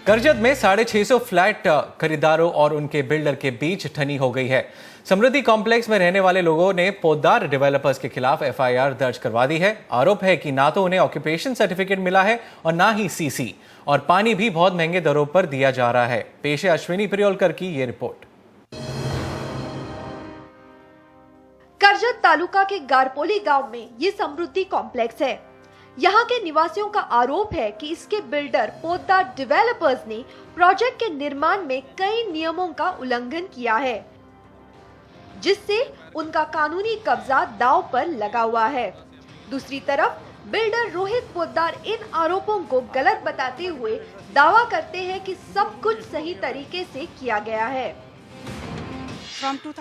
करजत में 650 फ्लैट खरीदारों और उनके बिल्डर के बीच ठनी हो गई है। समृद्धि कॉम्प्लेक्स में रहने वाले लोगों ने पोद्दार डेवलपर्स के खिलाफ एफआईआर दर्ज करवा दी है। आरोप है कि ना तो उन्हें ऑक्यूपेशन सर्टिफिकेट मिला है और ना ही सीसी, और पानी भी बहुत महंगे दरों पर दिया जा रहा है। पेश है अश्विनी प्रियोलकर की ये रिपोर्ट। करजत तालुका के गारपोली गांव में ये समृद्धि कॉम्प्लेक्स है। यहाँ के निवासियों का आरोप है कि इसके बिल्डर पोद्दार डेवलपर्स ने प्रोजेक्ट के निर्माण में कई नियमों का उल्लंघन किया है, जिससे उनका कानूनी कब्जा दांव पर लगा हुआ है। दूसरी तरफ बिल्डर रोहित पोद्दार इन आरोपों को गलत बताते हुए दावा करते हैं कि सब कुछ सही तरीके से किया गया है।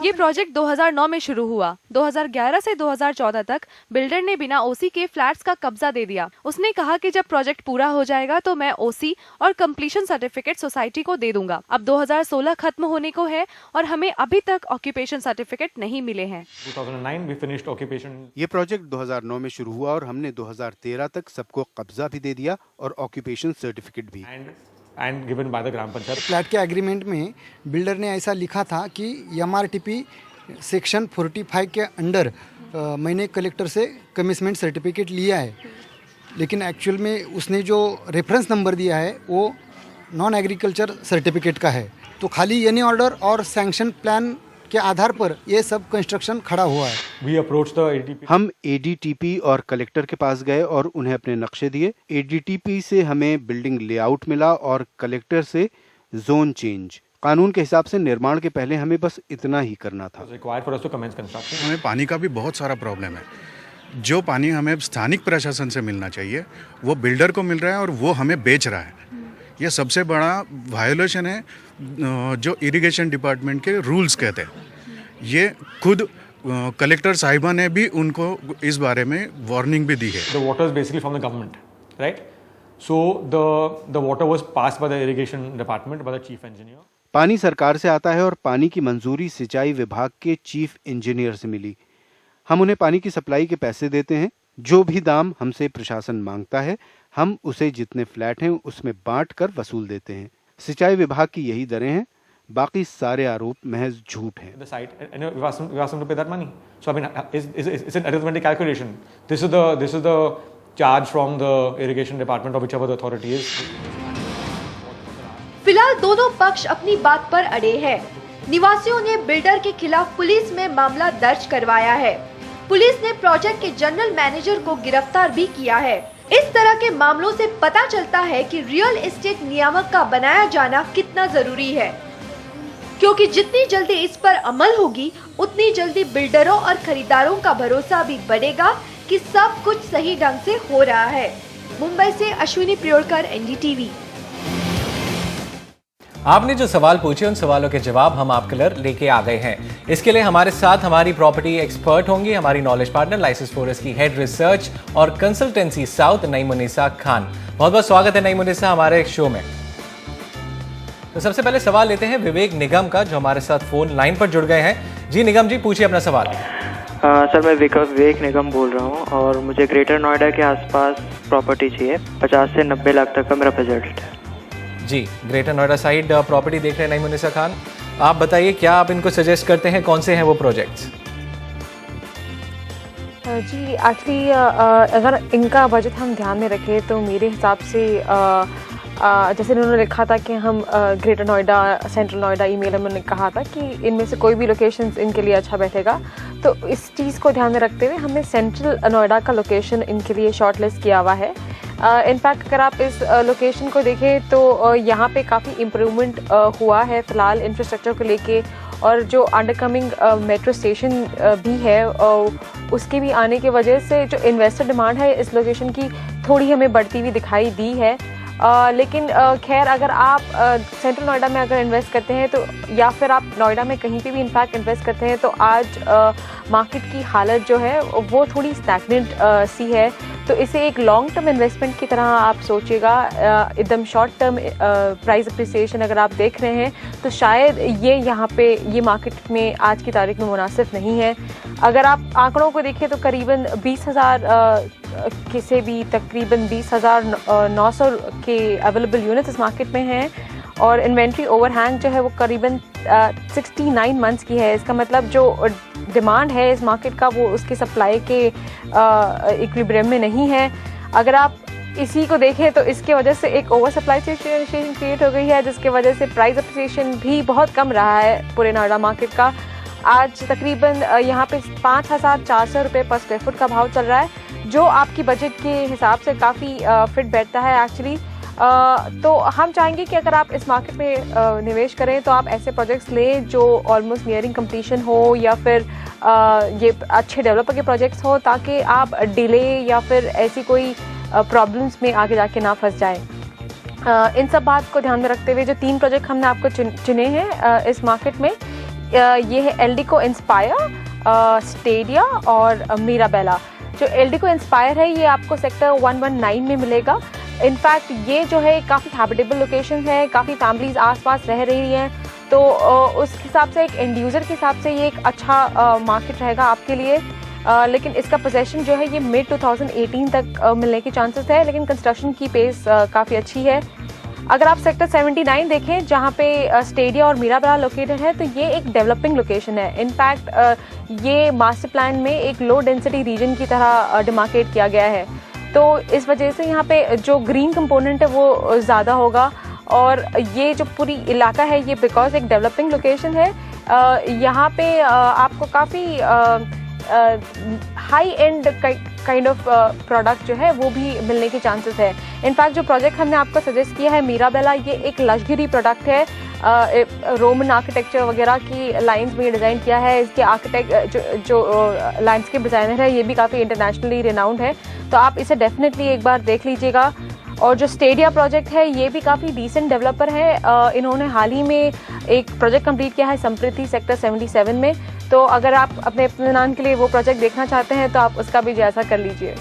ये प्रोजेक्ट 2009 में शुरू हुआ। 2011 से 2014 तक बिल्डर ने बिना ओसी के फ्लैट्स का कब्जा दे दिया। उसने कहा कि जब प्रोजेक्ट पूरा हो जाएगा तो मैं ओसी और कंप्लीशन सर्टिफिकेट सोसाइटी को दे दूंगा। अब 2016 खत्म होने को है और हमें अभी तक ऑक्यूपेशन सर्टिफिकेट नहीं मिले हैं। 2009 we finished occupation। ये प्रोजेक्ट 2009 में शुरू हुआ और हमने 2013 तक सबको कब्जा भी दे दिया और ऑक्यूपेशन सर्टिफिकेट भी। And given by the gram panchayat. Flat के एग्रीमेंट में बिल्डर ने ऐसा लिखा था कि एमआरटीपी सेक्शन 45 के अंडर मैंने कलेक्टर से कमिटमेंट सर्टिफिकेट लिया है, लेकिन एक्चुअल में उसने जो रेफरेंस नंबर दिया है वो नॉन एग्रीकल्चर सर्टिफिकेट का है। तो खाली एनी ऑर्डर और सैंक्शन प्लान के आधार पर ये सब कंस्ट्रक्शन खड़ा हुआ है। We approached the ADTP। हम एडीटीपी और कलेक्टर के पास गए और उन्हें अपने नक्शे दिए। एडीटीपी से हमें बिल्डिंग लेआउट मिला और कलेक्टर से जोन चेंज। कानून के हिसाब से निर्माण के पहले हमें बस इतना ही करना था। Required for us to commence construction। हमें पानी का भी बहुत सारा प्रॉब्लम है। जो पानी हमें स्थानिक प्रशासन से मिलना चाहिए वो बिल्डर को मिल रहा है और वो हमें बेच रहा है। यह सबसे बड़ा वायोलेशन है जो इरिगेशन डिपार्टमेंट के रूल्स कहते हैं। ये खुद कलेक्टर साहिबा ने भी उनको इस बारे में वार्निंग भी दी है। The water is basically from the government, right? So the water was passed by the irrigation department by the chief engineer। पानी सरकार से आता है और पानी की मंजूरी सिंचाई विभाग के चीफ इंजीनियर से मिली। हम उन्हें पानी की सप्लाई के पैसे देते हैं। जो भी दाम हमसे प्रशासन मांगता है हम उसे जितने फ्लैट हैं उसमें बांट कर वसूल देते हैं। सिंचाई विभाग की यही दरें हैं, बाकी सारे आरोप महज झूठ हैं। The site, and we asked them to pay that money. So I mean, it's an arithmetic calculation. This is the charge from the irrigation department or whichever the authority is। फिलहाल दोनों पक्ष अपनी बात पर अड़े हैं। निवासियों ने बिल्डर के खिलाफ पुलिस में मामला दर्ज करवाया है। पुलिस ने प्रोजेक्ट के जनरल मैनेजर को गिरफ्तार भी किया है। इस तरह के मामलों से पता चलता है कि रियल एस्टेट नियामक का बनाया जाना कितना जरूरी है, क्योंकि जितनी जल्दी इस पर अमल होगी उतनी जल्दी बिल्डरों और खरीदारों का भरोसा भी बढ़ेगा कि सब कुछ सही ढंग से हो रहा है। मुंबई से अश्विनी प्रियोलकर, एनडीटीवी। आपने जो सवाल पूछे उन सवालों के जवाब हम आपके लिए लेके आ गए हैं। इसके लिए हमारे साथ हमारी प्रॉपर्टी एक्सपर्ट होंगी, हमारी नॉलेज पार्टनर लाइसेंस फोरस की हेड रिसर्च और कंसल्टेंसी साउथ नईमुनिसा खान। बहुत बहुत स्वागत है नईमुनिसा हमारे शो में। तो सबसे पहले सवाल लेते हैं विवेक निगम का, जो हमारे साथ फोन लाइन पर जुड़ गए हैं। जी निगम जी, पूछिए अपना सवाल। सर मैं विवेक निगम बोल रहा हूँ और मुझे ग्रेटर नोएडा के आसपास प्रॉपर्टी चाहिए। 50 से 90 लाख तक का मेरा बजट है। जी, ग्रेटर नोएडा साइड प्रॉपर्टी देख रहे हैं नईमुनिसा खान, आप बताइए क्या आप इनको सजेस्ट करते हैं, कौन से हैं वो प्रोजेक्ट्स? जी एक्चुअली अगर इनका बजट हम ध्यान में रखें तो मेरे हिसाब से जैसे उन्होंने लिखा था कि हम greater Noida, central Noida, email में उन्होंने कहा था कि इनमें से कोई भी लोकेशंस इनके लिए अच्छा बैठेगा। तो इस चीज़ को ध्यान में रखते हुए हमने सेंट्रल नोएडा का लोकेशन इनके लिए शॉर्ट लिस्ट किया हुआ है। इनफैक्ट अगर आप इस लोकेशन को देखें तो यहाँ पे काफ़ी इम्प्रूवमेंट हुआ है फ़िलहाल इंफ्रास्ट्रक्चर को लेके, और जो अंडरकमिंग मेट्रो स्टेशन भी है उसके भी आने की वजह से जो इन्वेस्टर डिमांड है इस लोकेशन की थोड़ी हमें बढ़ती हुई दिखाई दी है। लेकिन खैर अगर आप सेंट्रल नोएडा में अगर इन्वेस्ट करते हैं तो, या फिर आप नोएडा में कहीं पे भी इनफैक्ट इन्वेस्ट करते हैं, तो आज मार्केट की हालत जो है वो थोड़ी स्टैग्नेंट सी है। तो इसे एक लॉन्ग टर्म इन्वेस्टमेंट की तरह आप सोचिएगा। एकदम शॉर्ट टर्म प्राइस अप्रिसिएशन अगर आप देख रहे हैं तो शायद ये यहाँ पे ये मार्केट में आज की तारीख में मुनासिब नहीं है। अगर आप आंकड़ों को देखें तो करीबन 20,000 किसी भी तकरीबन 20,900 के अवेलेबल यूनिट्स इस मार्केट में हैं और इन्वेंट्री ओवरहैंग जो है वो करीबन 69 मंथ्स की है। इसका मतलब जो डिमांड है इस मार्केट का वो उसके सप्लाई के इक्विलिब्रियम में नहीं है। अगर आप इसी को देखें तो इसके वजह से एक ओवर सप्लाई सिचुएशन क्रिएट हो गई है, जिसके वजह से प्राइस अप्रिसिएशन भी बहुत कम रहा है पूरे नोएडा मार्केट का। आज तकरीबन यहाँ पे 5,400 रुपये पर स्क्वायर फुट का भाव चल रहा है, जो आपकी बजट के हिसाब से काफ़ी फिट बैठता है एक्चुअली। तो हम चाहेंगे कि अगर आप इस मार्केट में निवेश करें तो आप ऐसे प्रोजेक्ट्स लें जो ऑलमोस्ट नियरिंग कंप्लीशन हो या फिर ये अच्छे डेवलपर के प्रोजेक्ट्स हो, ताकि आप डिले या फिर ऐसी कोई प्रॉब्लम्स में आगे जाके ना फंस जाए। इन सब बात को ध्यान में रखते हुए जो 3 प्रोजेक्ट हमने आपको चुने हैं इस मार्केट में, ये है एल्डिको इंस्पायर, स्टेडिया और मीराबेला। जो एल्डिको इंस्पायर है ये आपको सेक्टर 119 में मिलेगा। इनफैक्ट ये जो है काफ़ी हैबिटेबल लोकेशन है, काफ़ी फैमिलीज आसपास रह रही हैं, तो उस हिसाब से एक एंड यूज़र के हिसाब से ये एक अच्छा मार्केट रहेगा आपके लिए। लेकिन इसका पोजेशन जो है ये मिड 2018 तक मिलने के चांसेस है, लेकिन कंस्ट्रक्शन की पेस काफ़ी अच्छी है। अगर आप सेक्टर 79 देखें जहाँ पे स्टेडिया और मीराबेला लोकेटेड है, तो ये एक डेवलपिंग लोकेशन है। इनफैक्ट ये मास्टर प्लान में एक लो डेंसिटी रीजन की तरह डिमार्केट किया गया है, तो इस वजह से यहाँ पे जो ग्रीन कंपोनेंट है वो ज़्यादा होगा। और ये जो पूरी इलाका है ये बिकॉज एक डेवलपिंग लोकेशन है, यहाँ पे आपको काफ़ी high and kind of product जो है वो भी मिलने के चांसेस है। इनफैक्ट जो प्रोजेक्ट हमने आपको सजेस्ट किया है मीराबेला, ये एक लग्जरी प्रोडक्ट है, रोमन आर्किटेक्चर वगैरह की लाइंस में डिज़ाइन किया है। इसके आर्किटेक्ट जो लैंडस्केप डिज़ाइनर है ये भी काफ़ी इंटरनेशनली रिनाउंड है, तो आप इसे डेफिनेटली एक बार देख लीजिएगा। और जो स्टेडिया प्रोजेक्ट है ये भी काफ़ी डिसेंट डेवलपर है, इन्होंने हाल ही में एक प्रोजेक्ट कंप्लीट किया है संप्रीति सेक्टर 77 में, तो अगर आप अपने इत्मीनान के लिए वो प्रोजेक्ट देखना चाहते हैं तो आप उसका भी जायज़ा कर लीजिए।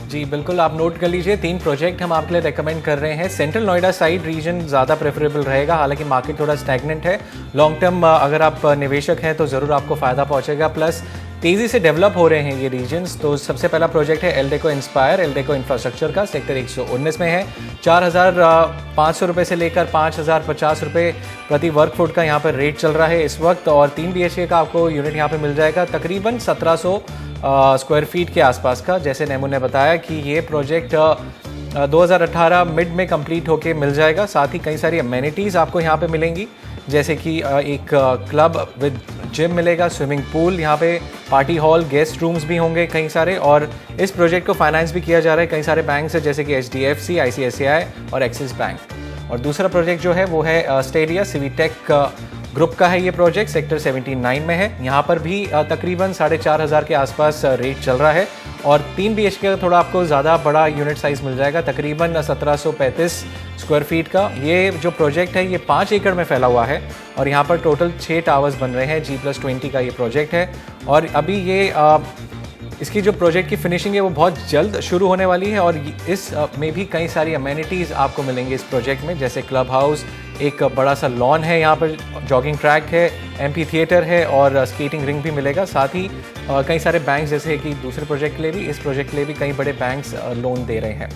जी बिल्कुल, आप नोट कर लीजिए। 3 प्रोजेक्ट हम आपके लिए रेकमेंड कर रहे हैं। सेंट्रल नोएडा साइड रीजन ज़्यादा प्रेफरेबल रहेगा, हालांकि मार्केट थोड़ा स्टैग्नेंट है। लॉन्ग टर्म अगर आप निवेशक हैं तो ज़रूर आपको फ़ायदा पहुंचेगा, प्लस तेज़ी से डेवलप हो रहे हैं ये रीजन्स। तो सबसे पहला प्रोजेक्ट है एल्डेको इंस्पायर, एल्डेको इंफ्रास्ट्रक्चर का, सेक्टर 119 में है। 4,500 रुपये से लेकर 5,050 रुपये प्रति वर्ग फुट का यहाँ पर रेट चल रहा है इस वक्त, और 3 BHK का आपको यूनिट यहाँ पे मिल जाएगा तकरीबन 1700 स्क्वायर फीट के आसपास का। जैसे नैमू ने बताया कि ये प्रोजेक्ट 2018 मिड में कंप्लीट होके मिल जाएगा। साथ ही कई सारी अमेनिटीज़ आपको यहाँ पे मिलेंगी, जैसे कि एक क्लब विद जिम मिलेगा, स्विमिंग पूल, यहाँ पे पार्टी हॉल, गेस्ट रूम्स भी होंगे कई सारे। और इस प्रोजेक्ट को फाइनेंस भी किया जा रहा है कई सारे बैंक से, जैसे कि HDFC, ICICI और एक्सिस बैंक। और दूसरा प्रोजेक्ट जो है वो है स्टेडिया, सिवीटेक ग्रुप का है ये प्रोजेक्ट, सेक्टर 79 में है। यहाँ पर भी तकरीबन 4,500 के आसपास रेट चल रहा है, और 3 BHK का थोड़ा आपको ज़्यादा बड़ा यूनिट साइज़ मिल जाएगा, तकरीबन 1735 स्क्वायर फीट का। ये जो प्रोजेक्ट है ये 5 एकड़ में फैला हुआ है, और यहाँ पर टोटल 6 टावर्स बन रहे हैं। G+20 का ये प्रोजेक्ट है, और अभी ये इसकी जो प्रोजेक्ट की फिनिशिंग है वो बहुत जल्द शुरू होने वाली है। और इस में भी कई सारी अमेनिटीज़ आपको मिलेंगी इस प्रोजेक्ट में, जैसे क्लब हाउस, एक बड़ा सा लॉन है यहाँ पर, जॉगिंग ट्रैक है, एम्फी थिएटर है और स्केटिंग रिंग भी मिलेगा। साथ ही कई सारे बैंक्स, जैसे कि दूसरे प्रोजेक्ट के लिए भी, इस प्रोजेक्ट के लिए भी कई बड़े बैंक्स लोन दे रहे हैं।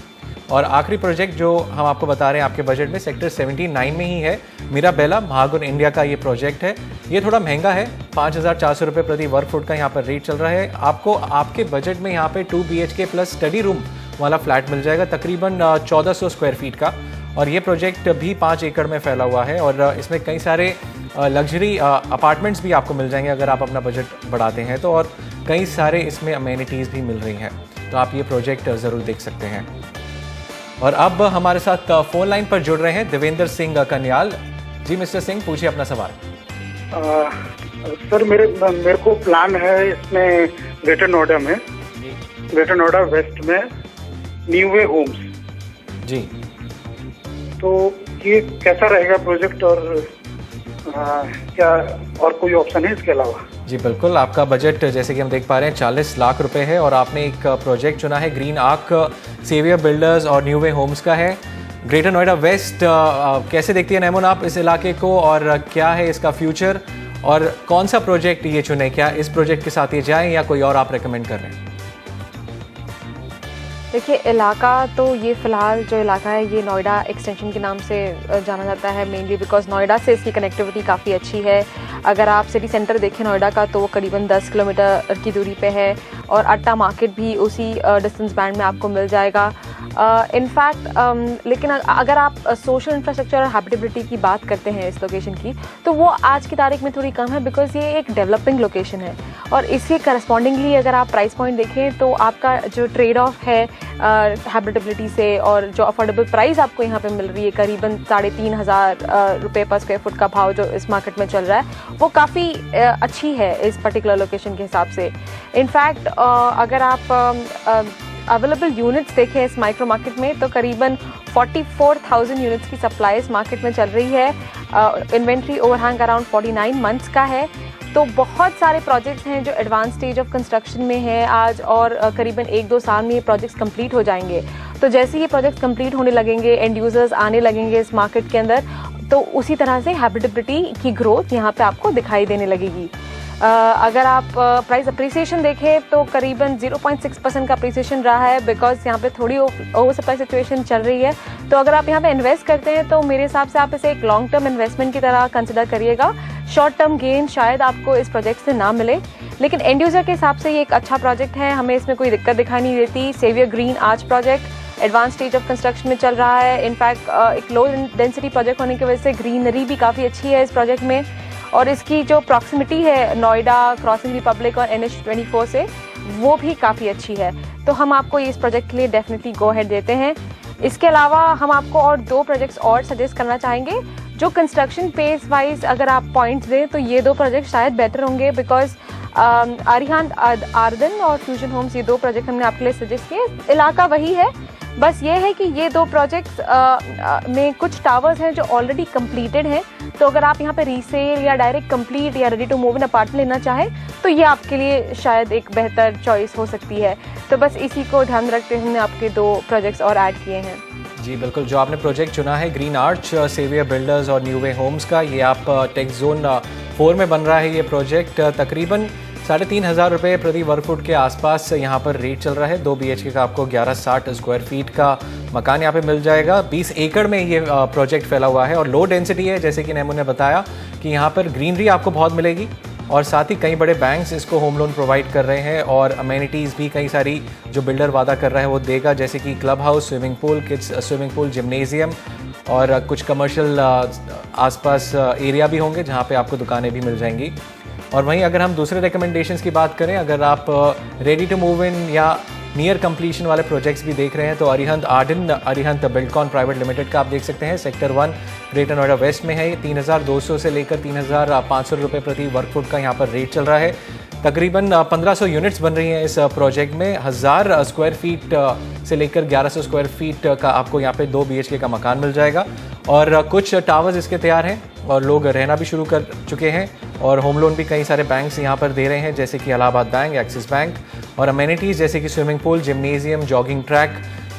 और आखिरी प्रोजेक्ट जो हम आपको बता रहे हैं आपके बजट में, सेक्टर 79 में ही है, मीराबेला, महागुन इंडिया का ये प्रोजेक्ट है। ये थोड़ा महंगा है, 5,400 रुपये प्रति वर्ग फुट का यहाँ पर रेट चल रहा है। आपको आपके बजट में यहाँ पे 2 BHK प्लस स्टडी रूम वाला फ्लैट मिल जाएगा, तकरीबन 1400 स्क्वायर फीट का। और ये प्रोजेक्ट भी 5 एकड़ में फैला हुआ है, और इसमें कई सारे लग्जरी अपार्टमेंट्स भी आपको मिल जाएंगे अगर आप अपना बजट बढ़ाते हैं तो, और कई सारे इसमें अमेनिटीज़ भी मिल रही हैं। तो आप ये प्रोजेक्ट ज़रूर देख सकते हैं। और अब हमारे साथ फ़ोन लाइन पर जुड़ रहे हैं देवेंद्र सिंह कन्याल जी। मिस्टर सिंह, पूछिए अपना सवाल। सर मेरे को प्लान है इसमें ग्रेटर नोएडा में, ग्रेटर नोएडा वेस्ट में न्यू वे होम्स जी। तो ये कैसा रहेगा प्रोजेक्ट, और क्या और कोई ऑप्शन है इसके अलावा? जी बिल्कुल, आपका बजट जैसे कि हम देख पा रहे हैं 40 लाख रुपए है, और आपने एक प्रोजेक्ट चुना है ग्रीन आर्क सेवियर बिल्डर्स और न्यू वे होम्स का है, ग्रेटर नोएडा वेस्ट। कैसे देखती है नैमून आप इस इलाके को, और क्या है इसका फ्यूचर, और कौन सा प्रोजेक्ट ये चुने, क्या इस प्रोजेक्ट के साथ ये जाएं या कोई और आप रेकमेंड कर रहे हैं? देखिए इलाका तो ये फ़िलहाल जो इलाका है ये नोएडा एक्सटेंशन के नाम से जाना जाता है, मेनली बिकॉज नोएडा से इसकी कनेक्टिविटी काफ़ी अच्छी है। अगर आप सिटी सेंटर देखें नोएडा का तो वो करीबन 10 किलोमीटर की दूरी पे है और अट्टा मार्केट भी उसी डिस्टेंस बैंड में आपको मिल जाएगा। इनफैक्ट लेकिन अगर आप सोशल इंफ्रास्ट्रक्चर और हैबिटेबिलिटी की बात करते हैं इस लोकेशन की, तो वो आज की तारीख में थोड़ी कम है बिकॉज ये एक डेवलपिंग लोकेशन है। और इसके करस्पॉन्डिंगली अगर आप प्राइस पॉइंट देखें तो आपका जो ट्रेड ऑफ है हैबिटेबिलिटी से और जो अफोर्डेबल प्राइस आपको यहाँ पे मिल रही है, करीबन 3,500 रुपये पर स्क्वायर फुट का भाव जो इस मार्केट में चल रहा है, वो काफ़ी अच्छी है इस पर्टिकुलर लोकेशन के हिसाब से। इनफैक्ट अगर आप अवेलेबल यूनिट्स देखें इस माइक्रो मार्केट में तो करीबन 44,000 यूनिट्स की सप्लाई इस मार्केट में चल रही है। इन्वेंट्री ओवरहैंग अराउंड 49 मंथ्स का है। तो बहुत सारे प्रोजेक्ट्स हैं जो एडवांस स्टेज ऑफ कंस्ट्रक्शन में है आज और करीबन 1-2 साल में ये प्रोजेक्ट्स कंप्लीट हो जाएंगे। तो जैसे ये प्रोजेक्ट्स कंप्लीट होने लगेंगे, एंड यूजर्स आने लगेंगे इस मार्केट के अंदर, तो उसी तरह से हैबिटेबिलिटी की ग्रोथ यहाँ पे आपको दिखाई देने लगेगी। अगर आप प्राइस अप्रिसिएशन देखें तो करीबन 0.6% का अप्रिसिएशन रहा है बिकॉज यहाँ पे थोड़ी ओवर सप्लाई सिचुएशन चल रही है। तो अगर आप यहाँ पे इन्वेस्ट करते हैं तो मेरे हिसाब से आप इसे एक लॉन्ग टर्म इन्वेस्टमेंट की तरह कंसिडर करिएगा। शॉर्ट टर्म गेन शायद आपको इस प्रोजेक्ट से ना मिले, लेकिन एंड यूज़र के हिसाब से ये एक अच्छा प्रोजेक्ट है, हमें इसमें कोई दिक्कत दिखाई नहीं देती। Saviour Green Arch project advance stage of construction में चल रहा है। इनफैक्ट एक लो डेंसिटी प्रोजेक्ट होने की वजह से ग्रीनरी भी काफ़ी अच्छी है इस प्रोजेक्ट में और इसकी जो प्रॉक्सिमिटी है नोएडा, क्रॉसिंग रिपब्लिक और NH24 से, वो भी काफ़ी अच्छी है। तो हम आपको इस प्रोजेक्ट के लिए डेफिनेटली गो अहेड देते हैं। इसके अलावा हम आपको और 2 प्रोजेक्ट्स और सजेस्ट करना चाहेंगे जो कंस्ट्रक्शन पेस वाइज अगर आप पॉइंट्स दें तो ये 2 प्रोजेक्ट शायद बेटर होंगे बिकॉज अरिहंत आर्दन और फ्यूजन होम्स, ये 2 प्रोजेक्ट हमने आपके लिए सजेस्ट किए। इलाका वही है, बस ये है कि ये 2 प्रोजेक्ट्स में कुछ टावर्स हैं जो ऑलरेडी कंप्लीटेड हैं। तो अगर आप यहाँ पे रीसेल या डायरेक्ट कंप्लीट या ready to move in apartment लेना चाहें तो ये आपके लिए शायद एक बेहतर चॉइस हो सकती है। तो बस इसी को ध्यान रखते हुए हमने आपके 2 प्रोजेक्ट्स और ऐड किए हैं। जी बिल्कुल, जो आपने प्रोजेक्ट चुना है ग्रीन आर्च सेवियर बिल्डर्स और न्यू वे होम्स का, ये आप टेक्स जोन 4 में बन रहा है। ये प्रोजेक्ट तकरीबन 3,500 रुपये प्रति वर्ग फुट के आसपास यहाँ पर रेट चल रहा है। 2 BHK का आपको 1160 स्क्वायर फीट का मकान यहाँ पे मिल जाएगा। 20 एकड़ में ये प्रोजेक्ट फैला हुआ है और लो डेंसिटी है, जैसे कि नैमू ने बताया कि यहाँ पर ग्रीनरी आपको बहुत मिलेगी और साथ ही कई बड़े बैंक्स इसको होम लोन प्रोवाइड कर रहे हैं और अमेनिटीज़ भी कई सारी जो बिल्डर वादा कर रहा है वो देगा, जैसे कि club house, swimming pool, kids swimming pool, gymnasium और कुछ कमर्शियल आसपास एरिया भी होंगे जहाँ पे आपको दुकानें भी मिल जाएंगी। और वहीं अगर हम दूसरे रिकमेंडेशंस की बात करें, अगर आप रेडी टू मूव इन या नियर कंप्लीशन वाले प्रोजेक्ट्स भी देख रहे हैं तो Arihant Arden, Arihant Buildcon Private Limited का आप देख सकते हैं। सेक्टर 1 ग्रेटर नोएडा वेस्ट में है। 3,200 से लेकर 3,500 रुपये प्रति वर्ग फुट का यहाँ पर रेट चल रहा है। तकरीबन 1500 यूनिट्स बन रही हैं इस प्रोजेक्ट में। 1000 स्क्वायर फीट से लेकर 1100 स्क्वायर फीट का आपको यहाँ पे 2 BHK का मकान मिल जाएगा और कुछ टावर्स इसके तैयार हैं और लोग रहना भी शुरू कर चुके हैं और होम लोन भी कई सारे बैंक्स यहाँ पर दे रहे हैं, जैसे कि इलाहाबाद बैंक, एक्सिस बैंक, और अमेनिटीज़ जैसे कि swimming pool, gymnasium, jogging track,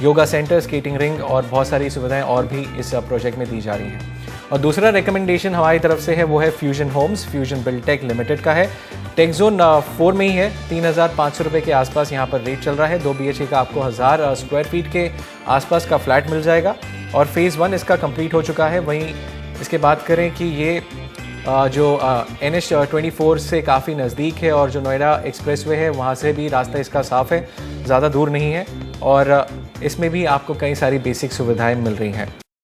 yoga centre, skating ring और बहुत सारी सुविधाएं और भी इस प्रोजेक्ट में दी जा रही हैं। और दूसरा रिकमेंडेशन हमारी तरफ से है वो है Fusion Homes, Fusion Buildtech Limited का है। टेक्स जोन 4 में ही है। 3,500 रुपये के आसपास यहाँ पर रेट चल रहा है। 2 BHK का आपको 1000 स्क्वायर फीट के आसपास का फ्लैट मिल जाएगा और फेज़ 1 इसका कंप्लीट हो चुका है। वहीं इसके बात करें कि ये जो NH24 से काफ़ी नज़दीक है और जो नोएडा एक्सप्रेसवे है वहाँ से भी रास्ता इसका साफ़ है, ज़्यादा दूर नहीं है और इसमें भी आपको कई सारी बेसिक सुविधाएं मिल रही हैं।